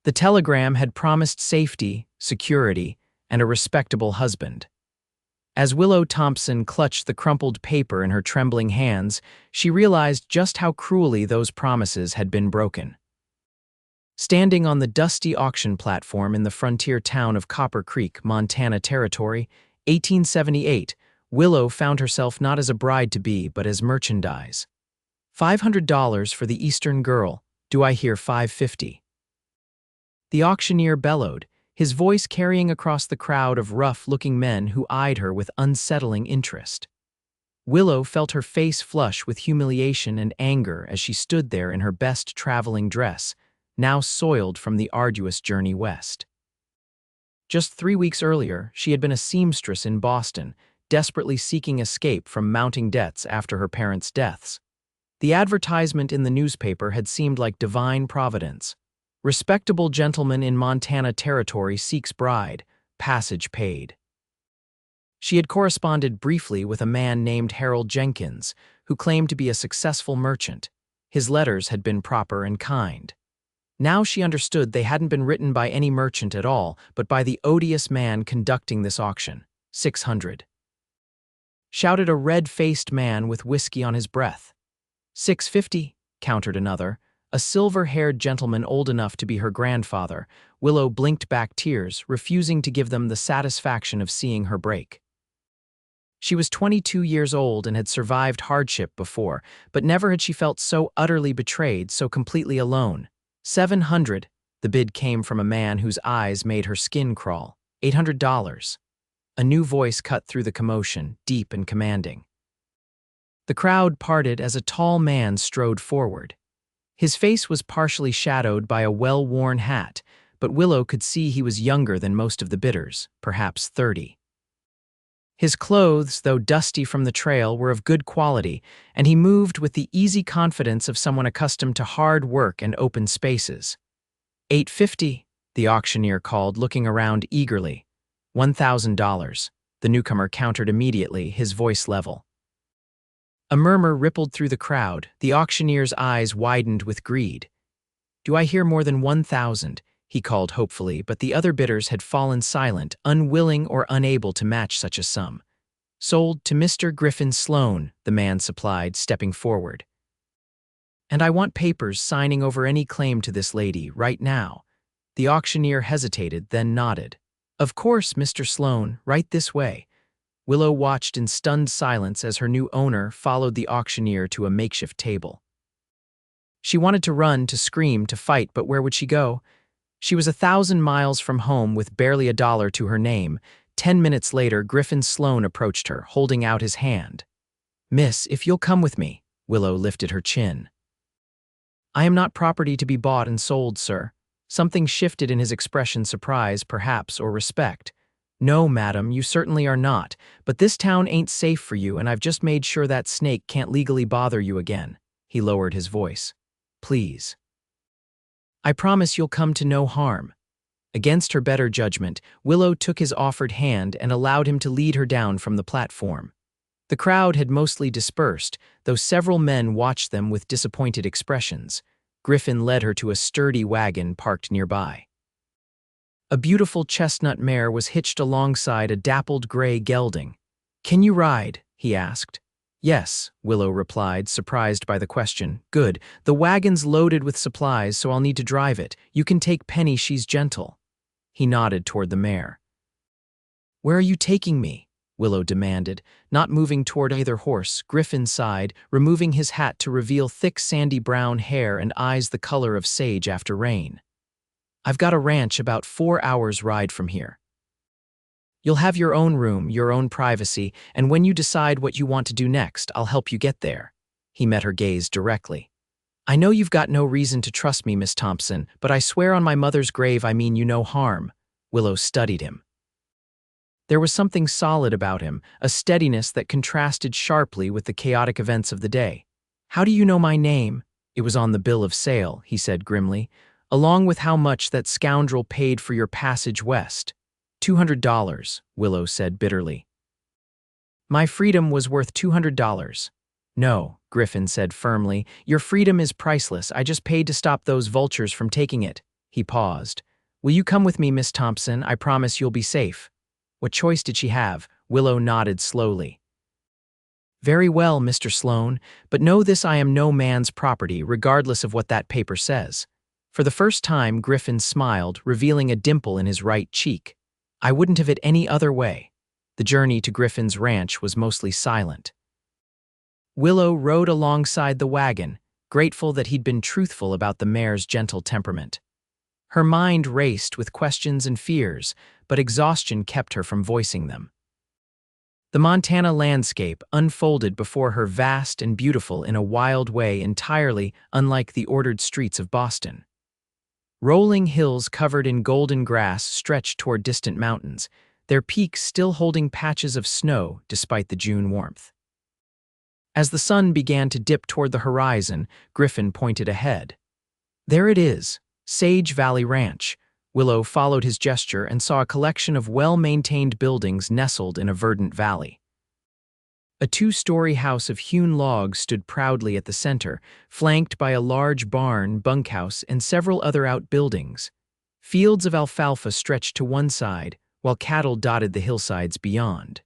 The telegram had promised safety, security, and a respectable husband. As Willow Thompson clutched the crumpled paper in her trembling hands, she realized just how cruelly those promises had been broken. Standing on the dusty auction platform in the frontier town of Copper Creek, Montana Territory, 1878, Willow found herself not as a bride-to-be but as merchandise. $500 for the Eastern girl, do I hear $550? The auctioneer bellowed, his voice carrying across the crowd of rough-looking men who eyed her with unsettling interest. Willow felt her face flush with humiliation and anger as she stood there in her best traveling dress, now soiled from the arduous journey west. Just 3 weeks earlier, she had been a seamstress in Boston, desperately seeking escape from mounting debts after her parents' deaths. The advertisement in the newspaper had seemed like divine providence. Respectable gentleman in Montana Territory seeks bride, passage paid. She had corresponded briefly with a man named Harold Jenkins, who claimed to be a successful merchant. His letters had been proper and kind. Now she understood they hadn't been written by any merchant at all, but by the odious man conducting this auction. 600. Shouted a red-faced man with whiskey on his breath. 650, countered another, a silver-haired gentleman old enough to be her grandfather. Willow blinked back tears, refusing to give them the satisfaction of seeing her break. She was 22 years old and had survived hardship before, but never had she felt so utterly betrayed, so completely alone. 700, the bid came from a man whose eyes made her skin crawl. $800. A new voice cut through the commotion, deep and commanding. The crowd parted as a tall man strode forward. His face was partially shadowed by a well-worn hat, but Willow could see he was younger than most of the bidders, perhaps 30. His clothes, though dusty from the trail, were of good quality, and he moved with the easy confidence of someone accustomed to hard work and open spaces. $850, the auctioneer called, looking around eagerly. $1,000, the newcomer countered immediately, his voice level. A murmur rippled through the crowd, the auctioneer's eyes widened with greed. Do I hear more than 1,000? He called hopefully, but the other bidders had fallen silent, unwilling or unable to match such a sum. Sold to Mr. Griffin Sloan, the man supplied, stepping forward. And I want papers signing over any claim to this lady, right now. The auctioneer hesitated, then nodded. Of course, Mr. Sloan, right this way. Willow watched in stunned silence as her new owner followed the auctioneer to a makeshift table. She wanted to run, to scream, to fight, but where would she go? She was 1,000 miles from home with barely $1 to her name. 10 minutes later, Griffin Sloan approached her, holding out his hand. Miss, if you'll come with me. Willow lifted her chin. I am not property to be bought and sold, sir. Something shifted in his expression, surprise, perhaps, or respect. No, madam, you certainly are not, but this town ain't safe for you, and I've just made sure that snake can't legally bother you again. He lowered his voice. Please. I promise you'll come to no harm. Against her better judgment, Willow took his offered hand and allowed him to lead her down from the platform. The crowd had mostly dispersed, though several men watched them with disappointed expressions. Griffin led her to a sturdy wagon parked nearby. A beautiful chestnut mare was hitched alongside a dappled gray gelding. Can you ride? He asked. Yes, Willow replied, surprised by the question. Good. The wagon's loaded with supplies, so I'll need to drive it. You can take Penny, she's gentle. He nodded toward the mare. Where are you taking me? Willow demanded, not moving toward either horse. Griffin sighed, removing his hat to reveal thick sandy brown hair and eyes the color of sage after rain. I've got a ranch about 4 hours' ride from here. You'll have your own room, your own privacy, and when you decide what you want to do next, I'll help you get there. He met her gaze directly. I know you've got no reason to trust me, Miss Thompson, but I swear on my mother's grave I mean you no harm. Willow studied him. There was something solid about him, a steadiness that contrasted sharply with the chaotic events of the day. How do you know my name? It was on the bill of sale, he said grimly, along with how much that scoundrel paid for your passage west. $200, Willow said bitterly. My freedom was worth $200. No, Griffin said firmly, your freedom is priceless. I just paid to stop those vultures from taking it. He paused. Will you come with me, Miss Thompson? I promise you'll be safe. What choice did she have? Willow nodded slowly. Very well, Mr. Sloan, but know this: I am no man's property, regardless of what that paper says. For the first time, Griffin smiled, revealing a dimple in his right cheek. I wouldn't have it any other way. The journey to Griffin's ranch was mostly silent. Willow rode alongside the wagon, grateful that he'd been truthful about the mare's gentle temperament. Her mind raced with questions and fears, but exhaustion kept her from voicing them. The Montana landscape unfolded before her, vast and beautiful in a wild way entirely unlike the ordered streets of Boston. Rolling hills covered in golden grass stretched toward distant mountains, their peaks still holding patches of snow despite the June warmth. As the sun began to dip toward the horizon, Griffin pointed ahead. There it is, Sage Valley Ranch. Willow followed his gesture and saw a collection of well-maintained buildings nestled in a verdant valley. A two-story house of hewn logs stood proudly at the center, flanked by a large barn, bunkhouse, and several other outbuildings. Fields of alfalfa stretched to one side, while cattle dotted the hillsides beyond.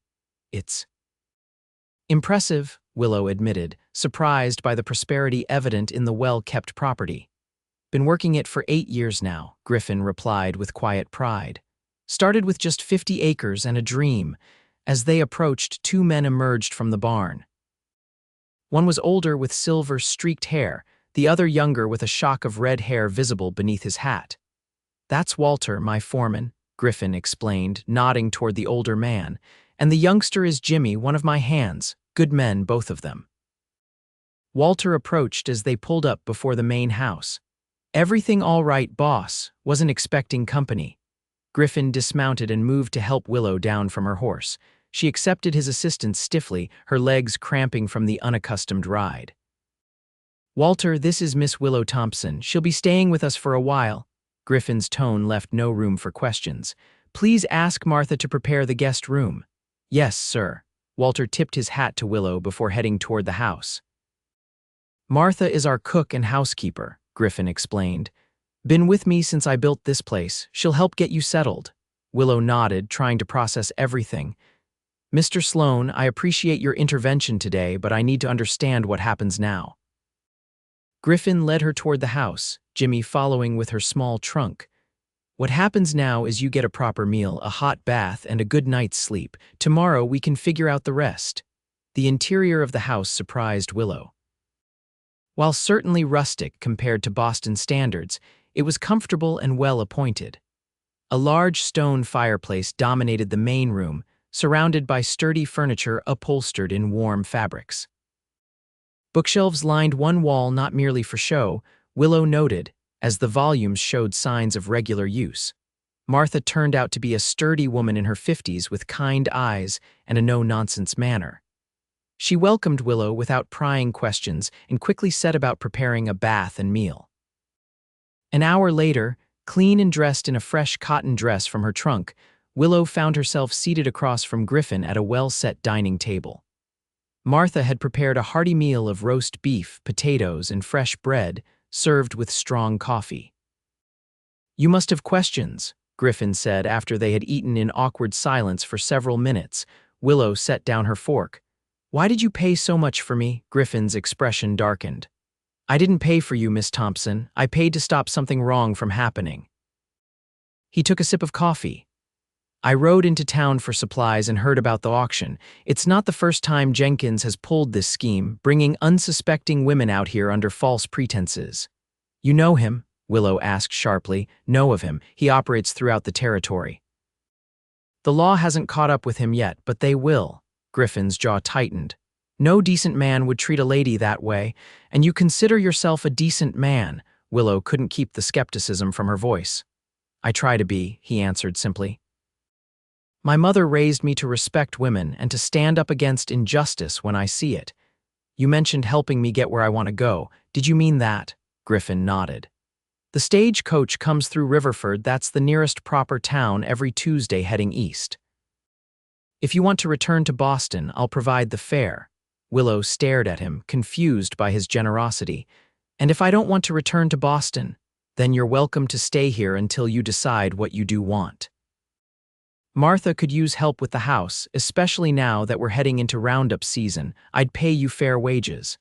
It's impressive, Willow admitted, surprised by the prosperity evident in the well-kept property. Been working it for 8 years now, Griffin replied with quiet pride. Started with just 50 acres and a dream. As they approached, 2 men emerged from the barn. One was older with silver-streaked hair, the other younger with a shock of red hair visible beneath his hat. That's Walter, my foreman, Griffin explained, nodding toward the older man. And the youngster is Jimmy, one of my hands. Good men, both of them. Walter approached as they pulled up before the main house. Everything all right, boss. Wasn't expecting company. Griffin dismounted and moved to help Willow down from her horse. She accepted his assistance stiffly, her legs cramping from the unaccustomed ride. Walter, this is Miss Willow Thompson. She'll be staying with us for a while. Griffin's tone left no room for questions. Please ask Martha to prepare the guest room. Yes, sir. Walter tipped his hat to Willow before heading toward the house. Martha is our cook and housekeeper, Griffin explained. Been with me since I built this place. She'll help get you settled. Willow nodded, trying to process everything. Mr. Sloan, I appreciate your intervention today, but I need to understand what happens now. Griffin led her toward the house, Jimmy following with her small trunk. What happens now is you get a proper meal, a hot bath, and a good night's sleep. Tomorrow we can figure out the rest. The interior of the house surprised Willow. While certainly rustic compared to Boston standards, it was comfortable and well appointed. A large stone fireplace dominated the main room, surrounded by sturdy furniture upholstered in warm fabrics. Bookshelves lined one wall not merely for show, Willow noted, as the volumes showed signs of regular use. Martha turned out to be a sturdy woman in her 50s with kind eyes and a no-nonsense manner. She welcomed Willow without prying questions and quickly set about preparing a bath and meal. An hour later, clean and dressed in a fresh cotton dress from her trunk, Willow found herself seated across from Griffin at a well-set dining table. Martha had prepared a hearty meal of roast beef, potatoes, and fresh bread, served with strong coffee. You must have questions, Griffin said after they had eaten in awkward silence for several minutes. Willow set down her fork. Why did you pay so much for me? Griffin's expression darkened. I didn't pay for you, Miss Thompson. I paid to stop something wrong from happening. He took a sip of coffee. I rode into town for supplies and heard about the auction. It's not the first time Jenkins has pulled this scheme, bringing unsuspecting women out here under false pretenses. You know him? Willow asked sharply. Know of him. He operates throughout the territory. The law hasn't caught up with him yet, but they will. Griffin's jaw tightened. No decent man would treat a lady that way, and you consider yourself a decent man. Willow couldn't keep the skepticism from her voice. I try to be, he answered simply. My mother raised me to respect women and to stand up against injustice when I see it. You mentioned helping me get where I want to go. Did you mean that? Griffin nodded. The stagecoach comes through Riverford. That's the nearest proper town every Tuesday heading east. If you want to return to Boston, I'll provide the fare. Willow stared at him, confused by his generosity. And if I don't want to return to Boston, Then you're welcome to stay here until you decide what you do want. Martha could use help with the house, especially now that we're heading into roundup season. I'd pay you fair wages.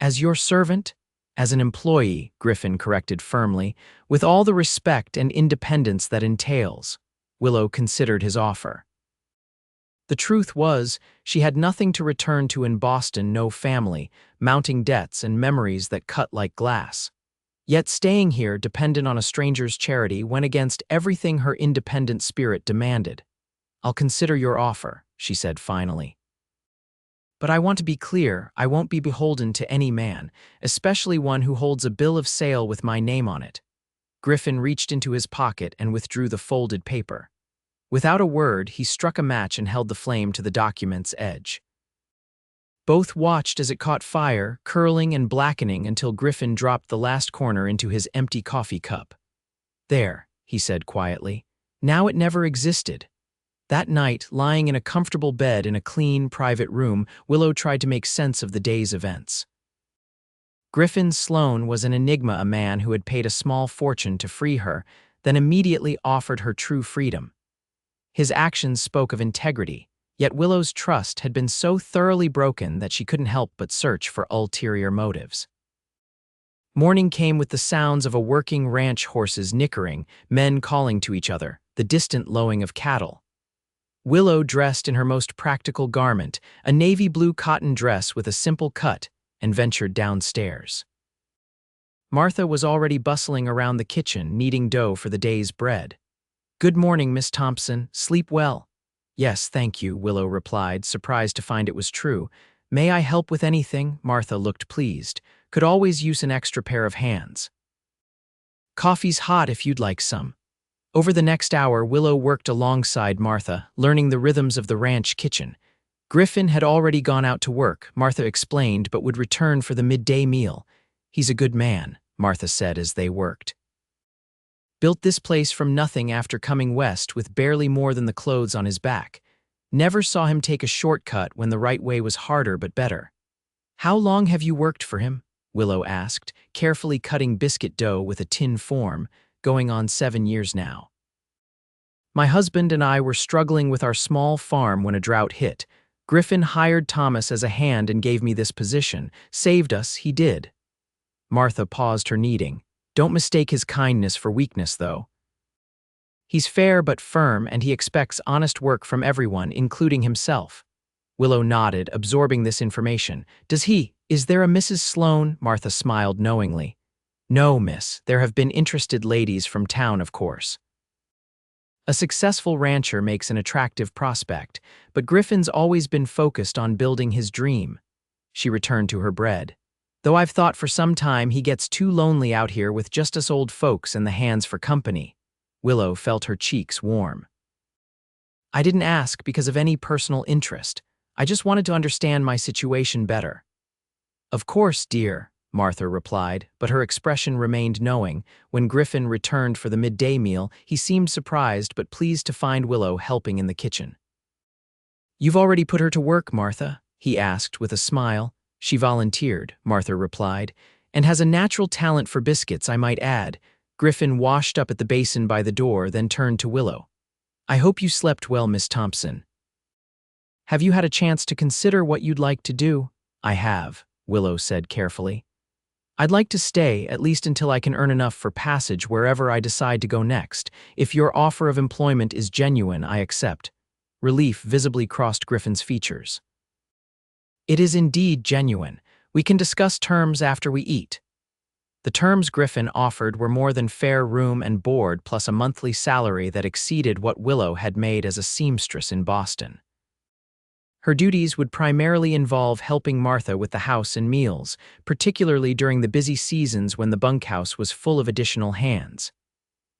As your servant? As an employee, Griffin corrected firmly, with all the respect and independence that entails. Willow considered his offer. The truth was, she had nothing to return to in Boston, no family, mounting debts and memories that cut like glass. Yet staying here, dependent on a stranger's charity, went against everything her independent spirit demanded. I'll consider your offer, she said finally. But I want to be clear, I won't be beholden to any man, especially one who holds a bill of sale with my name on it. Griffin reached into his pocket and withdrew the folded paper. Without a word, he struck a match and held the flame to the document's edge. Both watched as it caught fire, curling and blackening until Griffin dropped the last corner into his empty coffee cup. There, he said quietly. Now it never existed. That night, lying in a comfortable bed in a clean, private room, Willow tried to make sense of the day's events. Griffin Sloan was an enigma, a man who had paid a small fortune to free her, then immediately offered her true freedom. His actions spoke of integrity, yet Willow's trust had been so thoroughly broken that she couldn't help but search for ulterior motives. Morning came with the sounds of a working ranch horses nickering, men calling to each other, the distant lowing of cattle. Willow dressed in her most practical garment, a navy blue cotton dress with a simple cut, and ventured downstairs. Martha was already bustling around the kitchen, kneading dough for the day's bread. "Good morning, Miss Thompson. Sleep well?" "Yes, thank you," Willow replied, surprised to find it was true. "May I help with anything?" Martha looked pleased. "Could always use an extra pair of hands." "Coffee's hot if you'd like some." Over the next hour, Willow worked alongside Martha, learning the rhythms of the ranch kitchen. Griffin had already gone out to work, Martha explained, but would return for the midday meal. "He's a good man," Martha said as they worked. "Built this place from nothing after coming west with barely more than the clothes on his back. Never saw him take a shortcut when the right way was harder but better." "How long have you worked for him?" Willow asked, carefully cutting biscuit dough with a tin form. "Going on 7 years now. My husband and I were struggling with our small farm when a drought hit. Griffin hired Thomas as a hand and gave me this position. Saved us, he did." Martha paused her kneading. "Don't mistake his kindness for weakness, though. He's fair but firm, and he expects honest work from everyone, including himself." Willow nodded, absorbing this information. Is there a Mrs. Sloan?" Martha smiled knowingly. "No, miss. There have been interested ladies from town, of course." A successful rancher makes an attractive prospect, but Griffin's always been focused on building his dream. She returned to her bread. "Though I've thought for some time he gets too lonely out here with just us old folks and the hands for company." Willow felt her cheeks warm. "I didn't ask because of any personal interest. I just wanted to understand my situation better." "Of course, dear," Martha replied, but her expression remained knowing. When Griffin returned for the midday meal, he seemed surprised but pleased to find Willow helping in the kitchen. "You've already put her to work, Martha?" he asked with a smile. "She volunteered," Martha replied, "and has a natural talent for biscuits, I might add." Griffin washed up at the basin by the door, then turned to Willow. "I hope you slept well, Miss Thompson. Have you had a chance to consider what you'd like to do?" "I have," Willow said carefully. "I'd like to stay, at least until I can earn enough for passage wherever I decide to go next. If your offer of employment is genuine, I accept." Relief visibly crossed Griffin's features. "It is indeed genuine. We can discuss terms after we eat." The terms Griffin offered were more than fair room and board plus a monthly salary that exceeded what Willow had made as a seamstress in Boston. Her duties would primarily involve helping Martha with the house and meals, particularly during the busy seasons when the bunkhouse was full of additional hands.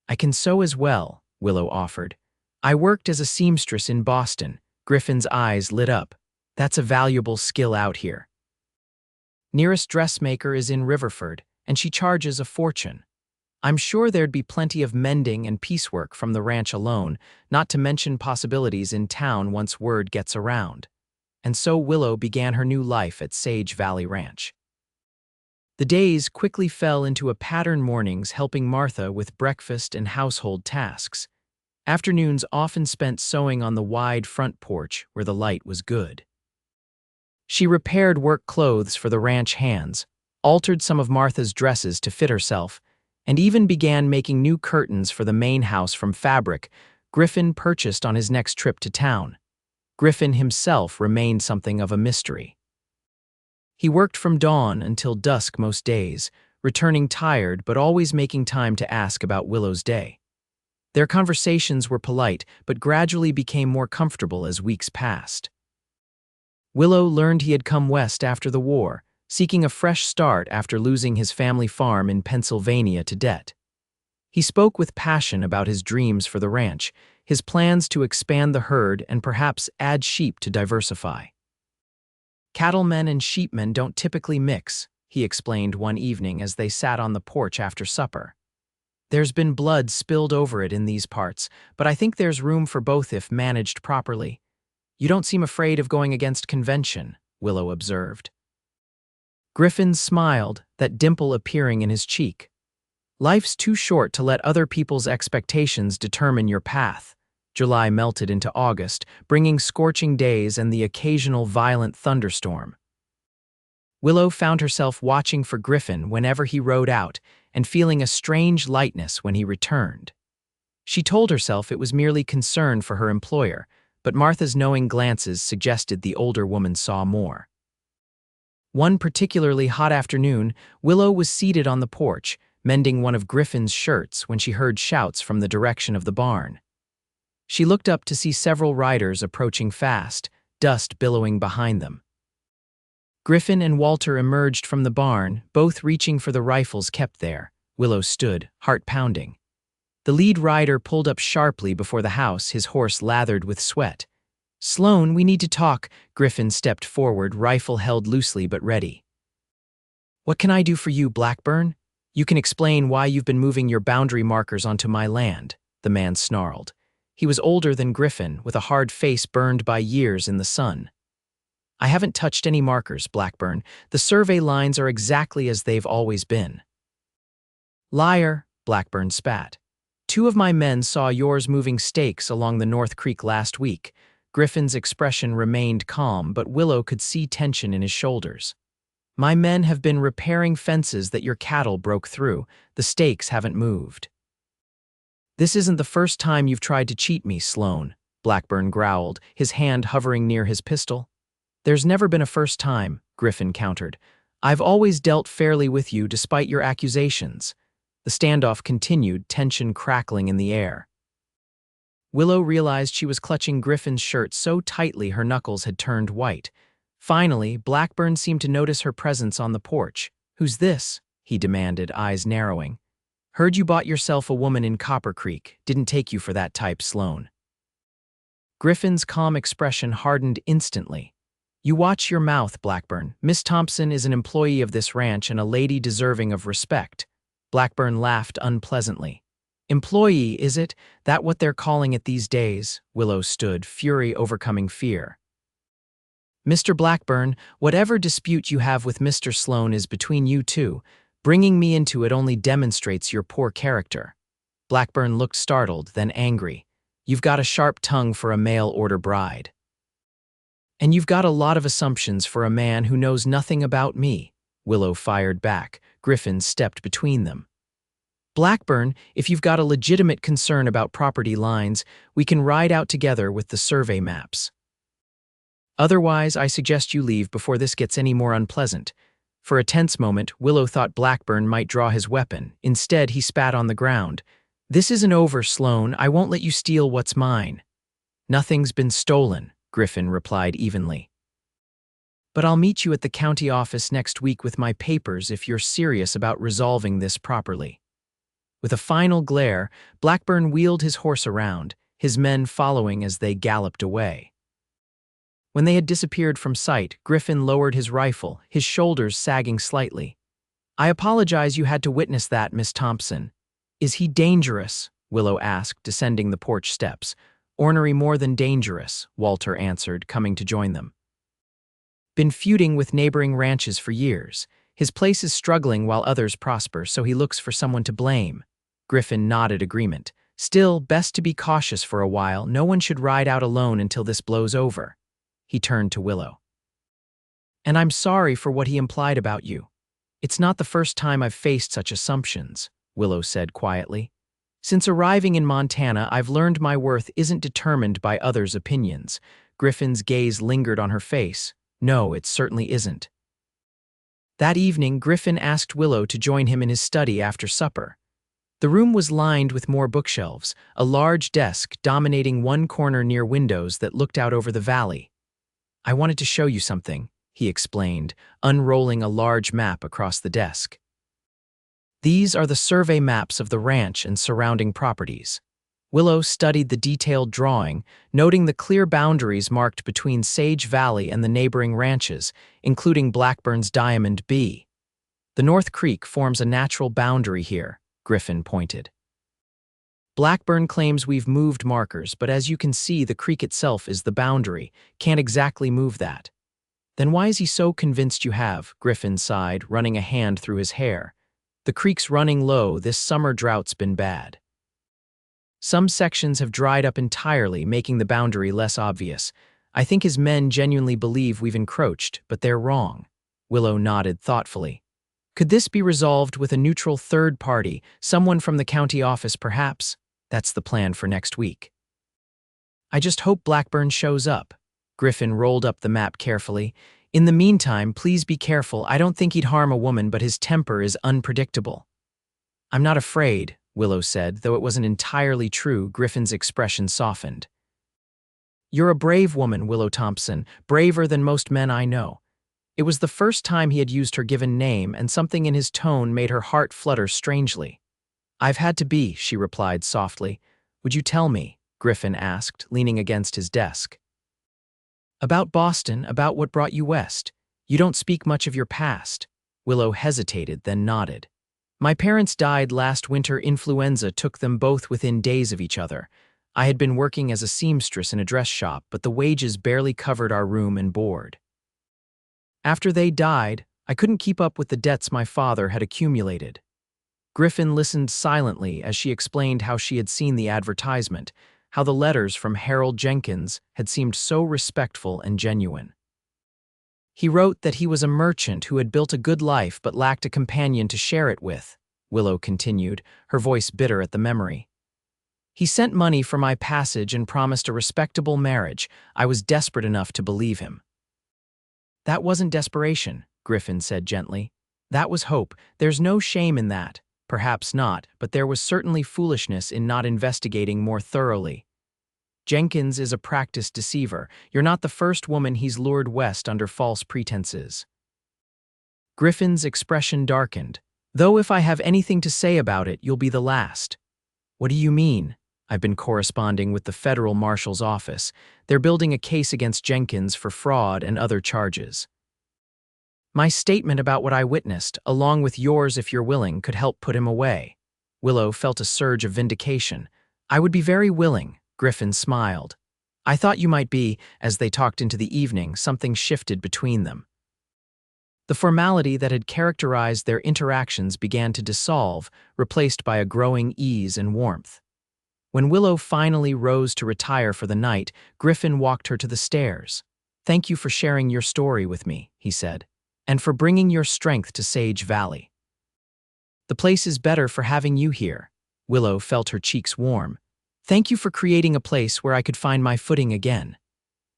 "I can sew as well," Willow offered. "I worked as a seamstress in Boston." Griffin's eyes lit up. "That's a valuable skill out here. Nearest dressmaker is in Riverford, and she charges a fortune. I'm sure there'd be plenty of mending and piecework from the ranch alone, not to mention possibilities in town once word gets around." And so Willow began her new life at Sage Valley Ranch. The days quickly fell into a pattern mornings helping Martha with breakfast and household tasks. Afternoons often spent sewing on the wide front porch where the light was good. She repaired work clothes for the ranch hands, altered some of Martha's dresses to fit herself, and even began making new curtains for the main house from fabric Griffin purchased on his next trip to town. Griffin himself remained something of a mystery. He worked from dawn until dusk most days, returning tired but always making time to ask about Willow's day. Their conversations were polite but gradually became more comfortable as weeks passed. Willow learned he had come west after the war, seeking a fresh start after losing his family farm in Pennsylvania to debt. He spoke with passion about his dreams for the ranch, his plans to expand the herd and perhaps add sheep to diversify. "Cattlemen and sheepmen don't typically mix," he explained one evening as they sat on the porch after supper. "There's been blood spilled over it in these parts, but I think there's room for both if managed properly. You don't seem afraid of going against convention," Willow observed. Griffin smiled, that dimple appearing in his cheek. "Life's too short to let other people's expectations determine your path." July melted into August, bringing scorching days and the occasional violent thunderstorm. Willow found herself watching for Griffin whenever he rode out and feeling a strange lightness when he returned. She told herself it was merely concern for her employer, but Martha's knowing glances suggested the older woman saw more. One particularly hot afternoon, Willow was seated on the porch, mending one of Griffin's shirts when she heard shouts from the direction of the barn. She looked up to see several riders approaching fast, dust billowing behind them. Griffin and Walter emerged from the barn, both reaching for the rifles kept there. Willow stood, heart pounding. The lead rider pulled up sharply before the house, his horse lathered with sweat. "Sloan, we need to talk." Griffin stepped forward, rifle held loosely but ready. "What can I do for you, Blackburn? You can explain why you've been moving your boundary markers onto my land," the man snarled. He was older than Griffin, with a hard face burned by years in the sun. "I haven't touched any markers, Blackburn. The survey lines are exactly as they've always been." "Liar," Blackburn spat. "Two of my men saw yours moving stakes along the North Creek last week." Griffin's expression remained calm, but Willow could see tension in his shoulders. "My men have been repairing fences that your cattle broke through. The stakes haven't moved." "This isn't the first time you've tried to cheat me, Sloan," Blackburn growled, his hand hovering near his pistol. "There's never been a first time," Griffin countered. "I've always dealt fairly with you despite your accusations." The standoff continued, tension crackling in the air. Willow realized she was clutching Griffin's shirt so tightly her knuckles had turned white. Finally, Blackburn seemed to notice her presence on the porch. "Who's this?" he demanded, eyes narrowing. "Heard you bought yourself a woman in Copper Creek. Didn't take you for that type, Sloan." Griffin's calm expression hardened instantly. "You watch your mouth, Blackburn. Miss Thompson is an employee of this ranch and a lady deserving of respect." Blackburn laughed unpleasantly. "Employee, is it? That what they're calling it these days?" Willow stood, fury overcoming fear. "Mr. Blackburn, whatever dispute you have with Mr. Sloan is between you two. Bringing me into it only demonstrates your poor character." Blackburn looked startled, then angry. "You've got a sharp tongue for a mail-order bride. And you've got a lot of assumptions for a man who knows nothing about me." Willow fired back. Griffin stepped between them. "Blackburn, if you've got a legitimate concern about property lines, we can ride out together with the survey maps. Otherwise, I suggest you leave before this gets any more unpleasant." For a tense moment, Willow thought Blackburn might draw his weapon. Instead, he spat on the ground. "This isn't over, Sloan. I won't let you steal what's mine." "Nothing's been stolen," Griffin replied evenly. "But I'll meet you at the county office next week with my papers if you're serious about resolving this properly." With a final glare, Blackburn wheeled his horse around, his men following as they galloped away. When they had disappeared from sight, Griffin lowered his rifle, his shoulders sagging slightly. "I apologize you had to witness that, Miss Thompson." "Is he dangerous?" Willow asked, descending the porch steps. "Ornery more than dangerous," Walter answered, coming to join them. "Been feuding with neighboring ranches for years. His place is struggling while others prosper, so he looks for someone to blame. Griffin nodded agreement. Still, best to be cautious for a while. No one should ride out alone until this blows over. He turned to Willow. And I'm sorry for what he implied about you. It's not the first time I've faced such assumptions, Willow said quietly. Since arriving in Montana, I've learned my worth isn't determined by others' opinions. Griffin's gaze lingered on her face. No, it certainly isn't. That evening, Griffin asked Willow to join him in his study after supper. The room was lined with more bookshelves, a large desk dominating one corner near windows that looked out over the valley. I wanted to show you something, he explained, unrolling a large map across the desk. These are the survey maps of the ranch and surrounding properties. Willow studied the detailed drawing, noting the clear boundaries marked between Sage Valley and the neighboring ranches, including Blackburn's Diamond B. The North Creek forms a natural boundary here, Griffin pointed. Blackburn claims we've moved markers, but as you can see, the creek itself is the boundary. Can't exactly move that. Then why is he so convinced you have? Griffin sighed, running a hand through his hair. The creek's running low. This summer drought's been bad. Some sections have dried up entirely, making the boundary less obvious. I think his men genuinely believe we've encroached, but they're wrong. Willow nodded thoughtfully. Could this be resolved with a neutral third party, someone from the county office perhaps? That's the plan for next week. I just hope Blackburn shows up. Griffin rolled up the map carefully. In the meantime, please be careful. I don't think he'd harm a woman, but his temper is unpredictable. I'm not afraid, Willow said, though it wasn't entirely true. Griffin's expression softened. You're a brave woman, Willow Thompson, braver than most men I know. It was the first time he had used her given name, and something in his tone made her heart flutter strangely. I've had to be, she replied softly. Would you tell me? Griffin asked, leaning against his desk. About Boston, about what brought you west. You don't speak much of your past. Willow hesitated, then nodded. My parents died last winter. Influenza took them both within days of each other. I had been working as a seamstress in a dress shop, but the wages barely covered our room and board. After they died, I couldn't keep up with the debts my father had accumulated. Griffin listened silently as she explained how she had seen the advertisement, how the letters from Harold Jenkins had seemed so respectful and genuine. He wrote that he was a merchant who had built a good life but lacked a companion to share it with, Willow continued, her voice bitter at the memory. He sent money for my passage and promised a respectable marriage. I was desperate enough to believe him. That wasn't desperation, Griffin said gently. That was hope. There's no shame in that. Perhaps not, but there was certainly foolishness in not investigating more thoroughly. Jenkins is a practiced deceiver. You're not the first woman he's lured west under false pretenses. Griffin's expression darkened. Though if I have anything to say about it, you'll be the last. What do you mean? I've been corresponding with the federal marshal's office. They're building a case against Jenkins for fraud and other charges. My statement about what I witnessed, along with yours if you're willing, could help put him away. Willow felt a surge of vindication. I would be very willing, Griffin smiled. I thought you might be. As they talked into the evening, something shifted between them. The formality that had characterized their interactions began to dissolve, replaced by a growing ease and warmth. When Willow finally rose to retire for the night, Griffin walked her to the stairs. Thank you for sharing your story with me, he said, and for bringing your strength to Sage Valley. The place is better for having you here. Willow felt her cheeks warm. Thank you for creating a place where I could find my footing again.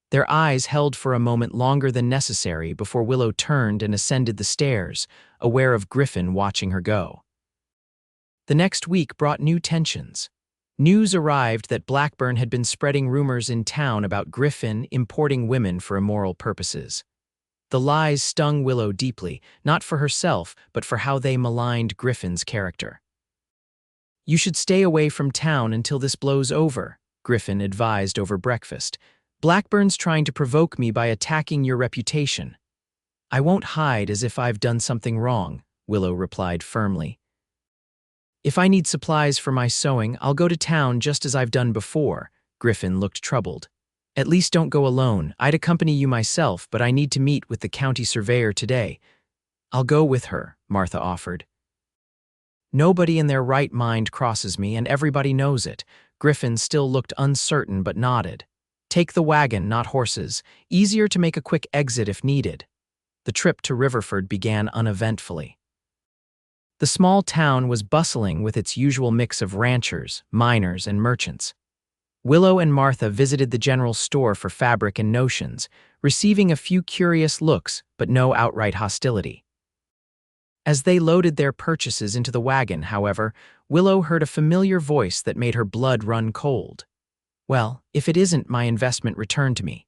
Their eyes held for a moment longer than necessary before Willow turned and ascended the stairs, aware of Griffin watching her go. The next week brought new tensions. News arrived that Blackburn had been spreading rumors in town about Griffin importing women for immoral purposes. The lies stung Willow deeply, not for herself, but for how they maligned Griffin's character. You should stay away from town until this blows over, Griffin advised over breakfast. Blackburn's trying to provoke me by attacking your reputation. I won't hide as if I've done something wrong, Willow replied firmly. If I need supplies for my sewing, I'll go to town just as I've done before. Griffin looked troubled. At least don't go alone. I'd accompany you myself, but I need to meet with the county surveyor today. I'll go with her, Martha offered. Nobody in their right mind crosses me, and everybody knows it. Griffin still looked uncertain but nodded. Take the wagon, not horses. Easier to make a quick exit if needed. The trip to Riverford began uneventfully. The small town was bustling with its usual mix of ranchers, miners, and merchants. Willow and Martha visited the general store for fabric and notions, receiving a few curious looks but no outright hostility. As they loaded their purchases into the wagon, however, Willow heard a familiar voice that made her blood run cold. Well, if it isn't my investment returned to me.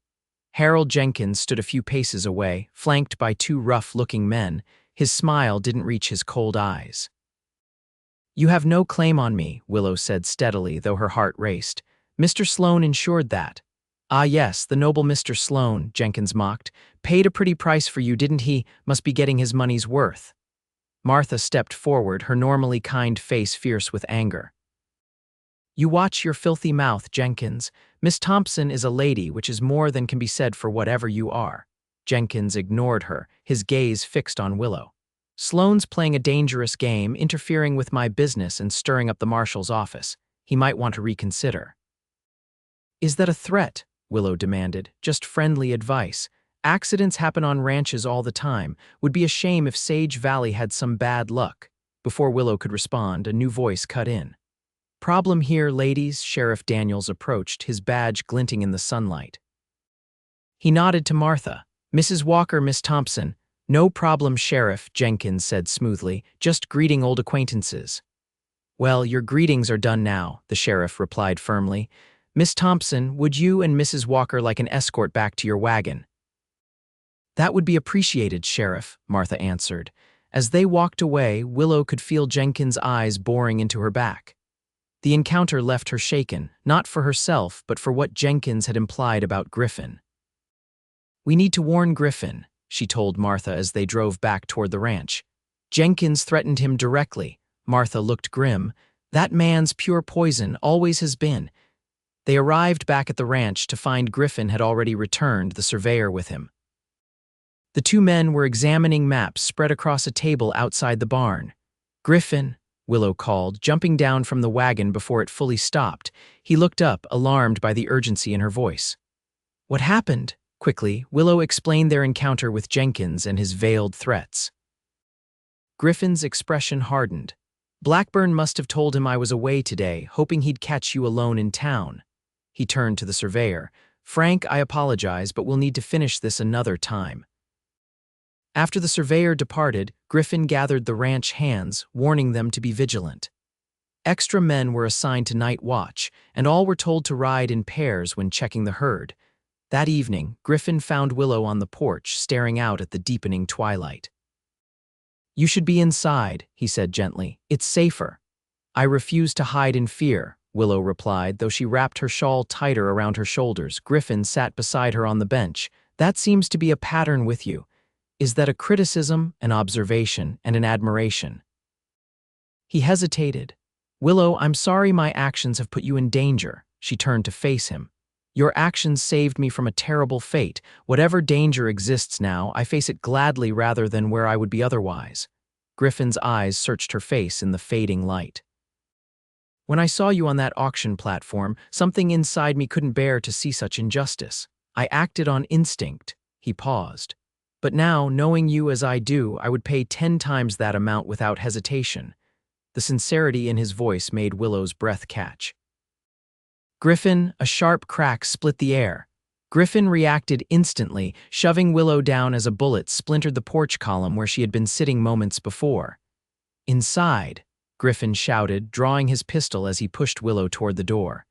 Harold Jenkins stood a few paces away, flanked by two rough-looking men. His smile didn't reach his cold eyes. You have no claim on me, Willow said steadily, though her heart raced. Mr. Sloan ensured that. Ah yes, the noble Mr. Sloan, Jenkins mocked. Paid a pretty price for you, didn't he? Must be getting his money's worth. Martha stepped forward, her normally kind face fierce with anger. You watch your filthy mouth, Jenkins. Miss Thompson is a lady, which is more than can be said for whatever you are. Jenkins ignored her, his gaze fixed on Willow. Sloane's playing a dangerous game, interfering with my business and stirring up the marshal's office. He might want to reconsider. Is that a threat? Willow demanded. Just friendly advice. Accidents happen on ranches all the time. Would be a shame if Sage Valley had some bad luck. Before Willow could respond, a new voice cut in. Problem here, ladies, Sheriff Daniels approached, his badge glinting in the sunlight. He nodded to Martha. Mrs. Walker, Miss Thompson. No problem, Sheriff, Jenkins said smoothly, just greeting old acquaintances. Well, your greetings are done now, the sheriff replied firmly. Miss Thompson, would you and Mrs. Walker like an escort back to your wagon? That would be appreciated, Sheriff, Martha answered. As they walked away, Willow could feel Jenkins' eyes boring into her back. The encounter left her shaken, not for herself, but for what Jenkins had implied about Griffin. We need to warn Griffin, she told Martha as they drove back toward the ranch. Jenkins threatened him directly. Martha looked grim. That man's pure poison, always has been. They arrived back at the ranch to find Griffin had already returned, the surveyor with him. The two men were examining maps spread across a table outside the barn. Griffin, Willow called, jumping down from the wagon before it fully stopped. He looked up, alarmed by the urgency in her voice. What happened? Quickly, Willow explained their encounter with Jenkins and his veiled threats. Griffin's expression hardened. Blackburn must have told him I was away today, hoping he'd catch you alone in town. He turned to the surveyor. Frank, I apologize, but we'll need to finish this another time. After the surveyor departed, Griffin gathered the ranch hands, warning them to be vigilant. Extra men were assigned to night watch, and all were told to ride in pairs when checking the herd. That evening, Griffin found Willow on the porch, staring out at the deepening twilight. You should be inside, he said gently. It's safer. I refuse to hide in fear, Willow replied, though she wrapped her shawl tighter around her shoulders. Griffin sat beside her on the bench. That seems to be a pattern with you. Is that a criticism, an observation, and an admiration? He hesitated. Willow, I'm sorry my actions have put you in danger. She turned to face him. Your actions saved me from a terrible fate. Whatever danger exists now, I face it gladly rather than where I would be otherwise. Griffin's eyes searched her face in the fading light. When I saw you on that auction platform, something inside me couldn't bear to see such injustice. I acted on instinct. He paused. But now, knowing you as I do, I would pay 10 times that amount without hesitation. The sincerity in his voice made Willow's breath catch. Griffin, a sharp crack split the air. Griffin reacted instantly, shoving Willow down as a bullet splintered the porch column where she had been sitting moments before. Inside, Griffin shouted, drawing his pistol as he pushed Willow toward the door.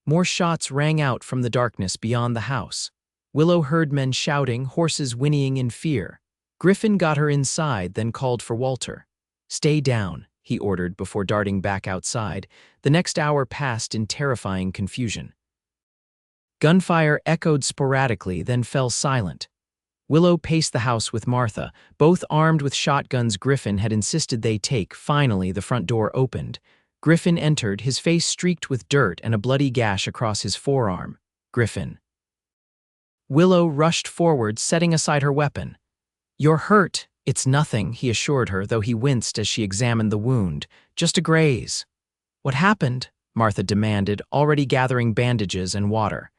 More shots rang out from the darkness beyond the house. Willow heard men shouting, horses whinnying in fear. Griffin got her inside, then called for Walter. Stay down, he ordered before darting back outside. The next hour passed in terrifying confusion. Gunfire echoed sporadically, then fell silent. Willow paced the house with Martha, both armed with shotguns Griffin had insisted they take. Finally, the front door opened. Griffin entered, his face streaked with dirt and a bloody gash across his forearm. Griffin. Willow rushed forward, setting aside her weapon. You're hurt. It's nothing, he assured her, though he winced as she examined the wound. Just a graze. What happened? Martha demanded, already gathering bandages and water.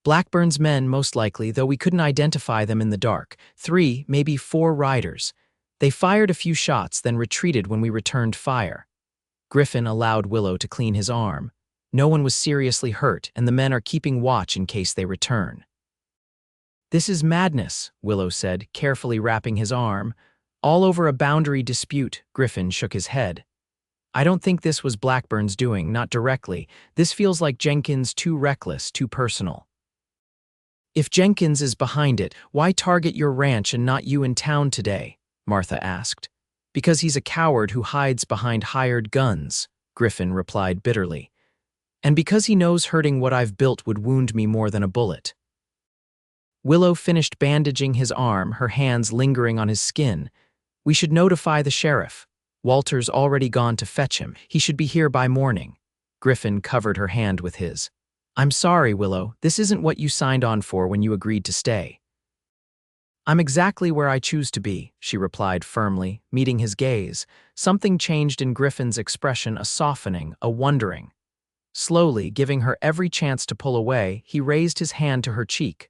Blackburn's men, most likely, though we couldn't identify them in the dark. 3, maybe 4 riders. They fired a few shots, then retreated when we returned fire. Griffin allowed Willow to clean his arm. No one was seriously hurt, and the men are keeping watch in case they return. This is madness, Willow said, carefully wrapping his arm. All over a boundary dispute, Griffin shook his head. I don't think this was Blackburn's doing, not directly. This feels like Jenkins too reckless, too personal. If Jenkins is behind it, why target your ranch and not you in town today? Martha asked. Because he's a coward who hides behind hired guns, Griffin replied bitterly. And because he knows hurting what I've built would wound me more than a bullet. Willow finished bandaging his arm, her hands lingering on his skin. We should notify the sheriff. Walter's already gone to fetch him. He should be here by morning. Griffin covered her hand with his. I'm sorry, Willow. This isn't what you signed on for when you agreed to stay. I'm exactly where I choose to be, she replied firmly, meeting his gaze. Something changed in Griffin's expression, a softening, a wondering. Slowly, giving her every chance to pull away, he raised his hand to her cheek.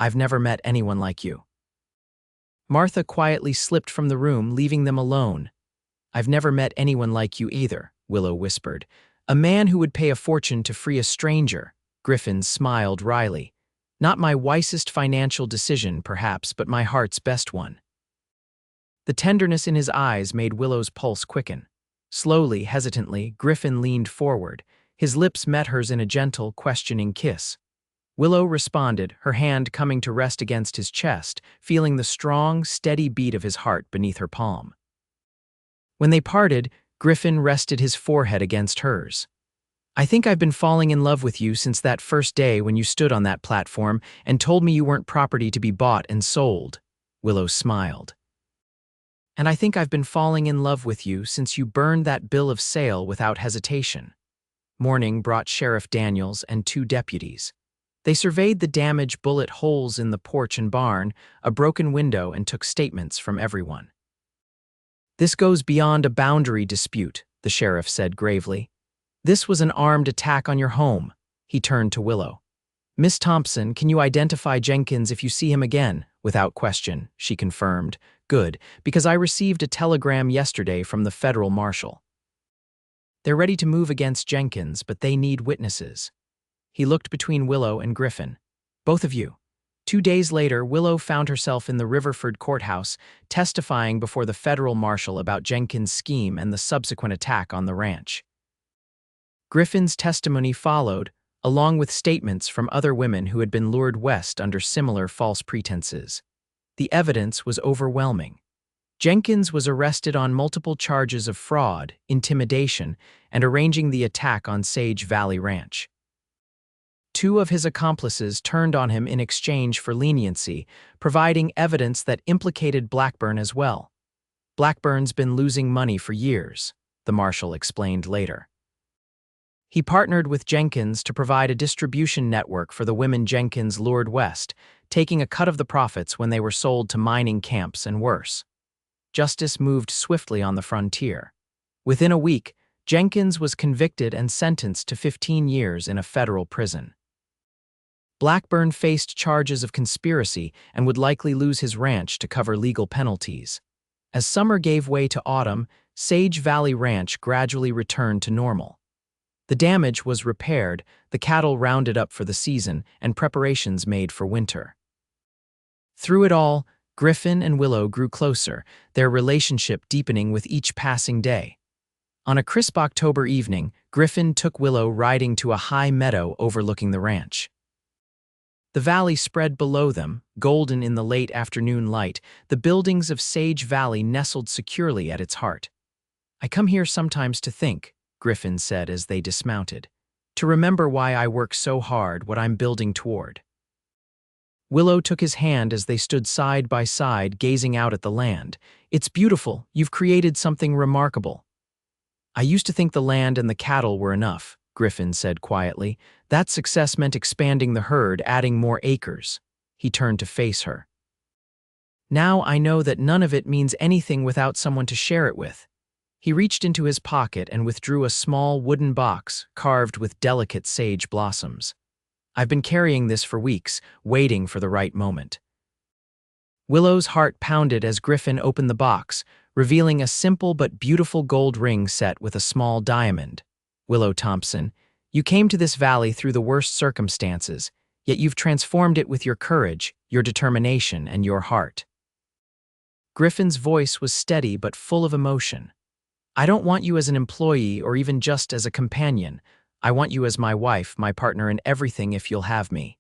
I've never met anyone like you. Martha quietly slipped from the room, leaving them alone. I've never met anyone like you either, Willow whispered. A man who would pay a fortune to free a stranger. Griffin smiled wryly. Not my wisest financial decision, perhaps, but my heart's best one. The tenderness in his eyes made Willow's pulse quicken. Slowly, hesitantly, Griffin leaned forward. His lips met hers in a gentle, questioning kiss. Willow responded, her hand coming to rest against his chest, feeling the strong, steady beat of his heart beneath her palm. When they parted, Griffin rested his forehead against hers. I think I've been falling in love with you since that first day when you stood on that platform and told me you weren't property to be bought and sold. Willow smiled. And I think I've been falling in love with you since you burned that bill of sale without hesitation. Morning brought Sheriff Daniels and 2 deputies. They surveyed the damaged bullet holes in the porch and barn, a broken window, and took statements from everyone. This goes beyond a boundary dispute, the sheriff said gravely. This was an armed attack on your home. He turned to Willow. Miss Thompson, can you identify Jenkins if you see him again? Without question, she confirmed. Good, because I received a telegram yesterday from the federal marshal. They're ready to move against Jenkins, but they need witnesses. He looked between Willow and Griffin. Both of you. 2 days later, Willow found herself in the Riverford courthouse, testifying before the federal marshal about Jenkins' scheme and the subsequent attack on the ranch. Griffin's testimony followed, along with statements from other women who had been lured west under similar false pretenses. The evidence was overwhelming. Jenkins was arrested on multiple charges of fraud, intimidation, and arranging the attack on Sage Valley Ranch. 2 of his accomplices turned on him in exchange for leniency, providing evidence that implicated Blackburn as well. Blackburn's been losing money for years, the marshal explained later. He partnered with Jenkins to provide a distribution network for the women Jenkins lured west, taking a cut of the profits when they were sold to mining camps and worse. Justice moved swiftly on the frontier. Within a week, Jenkins was convicted and sentenced to 15 years in a federal prison. Blackburn faced charges of conspiracy and would likely lose his ranch to cover legal penalties. As summer gave way to autumn, Sage Valley Ranch gradually returned to normal. The damage was repaired, the cattle rounded up for the season, and preparations made for winter. Through it all, Griffin and Willow grew closer, their relationship deepening with each passing day. On a crisp October evening, Griffin took Willow riding to a high meadow overlooking the ranch. The valley spread below them, golden in the late afternoon light, the buildings of Sage Valley nestled securely at its heart. I come here sometimes to think, Griffin said as they dismounted, to remember why I work so hard, what I'm building toward. Willow took his hand as they stood side by side, gazing out at the land. It's beautiful, you've created something remarkable. I used to think the land and the cattle were enough, Griffin said quietly. That success meant expanding the herd, adding more acres. He turned to face her. Now I know that none of it means anything without someone to share it with. He reached into his pocket and withdrew a small wooden box carved with delicate sage blossoms. I've been carrying this for weeks, waiting for the right moment. Willow's heart pounded as Griffin opened the box, revealing a simple but beautiful gold ring set with a small diamond. Willow Thompson, you came to this valley through the worst circumstances, yet you've transformed it with your courage, your determination, and your heart. Griffin's voice was steady but full of emotion. I don't want you as an employee or even just as a companion. I want you as my wife, my partner in everything if you'll have me.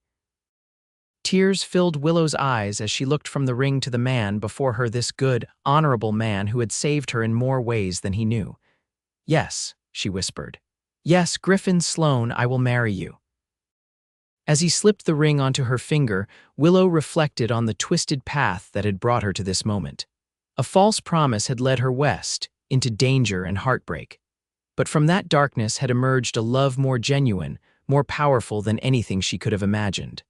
Tears filled Willow's eyes as she looked from the ring to the man before her, this good, honorable man who had saved her in more ways than he knew. Yes, she whispered. Yes, Griffin Sloan, I will marry you. As he slipped the ring onto her finger, Willow reflected on the twisted path that had brought her to this moment. A false promise had led her west, into danger and heartbreak. But from that darkness had emerged a love more genuine, more powerful than anything she could have imagined.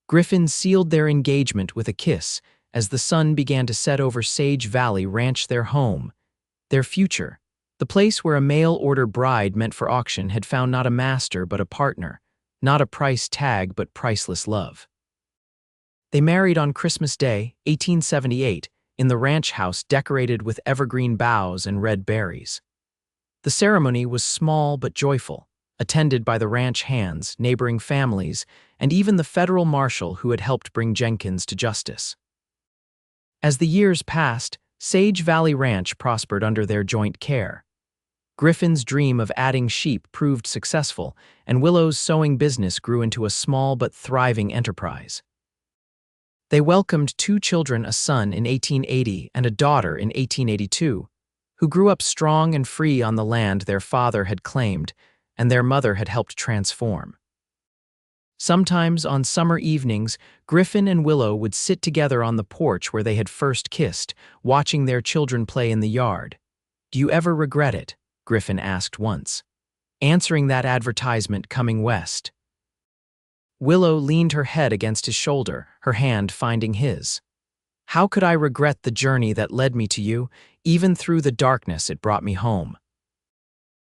Griffin sealed their engagement with a kiss as the sun began to set over Sage Valley Ranch, their home, their future. The place where a mail-order bride meant for auction had found not a master but a partner, not a price tag but priceless love. They married on Christmas Day, 1878, in the ranch house decorated with evergreen boughs and red berries. The ceremony was small but joyful, attended by the ranch hands, neighboring families, and even the federal marshal who had helped bring Jenkins to justice. As the years passed, Sage Valley Ranch prospered under their joint care. Griffin's dream of adding sheep proved successful, and Willow's sewing business grew into a small but thriving enterprise. They welcomed 2 children, a son in 1880 and a daughter in 1882, who grew up strong and free on the land their father had claimed and their mother had helped transform. Sometimes on summer evenings, Griffin and Willow would sit together on the porch where they had first kissed, watching their children play in the yard. "Do you ever regret it?" Griffin asked once, answering that advertisement coming west. Willow leaned her head against his shoulder, her hand finding his. "How could I regret the journey that led me to you? Even through the darkness it brought me home."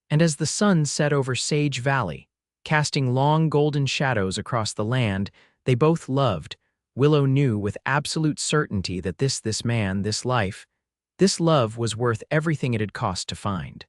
And as the sun set over Sage Valley, casting long golden shadows across the land they both loved, Willow knew with absolute certainty that this man, this life, this love was worth everything it had cost to find.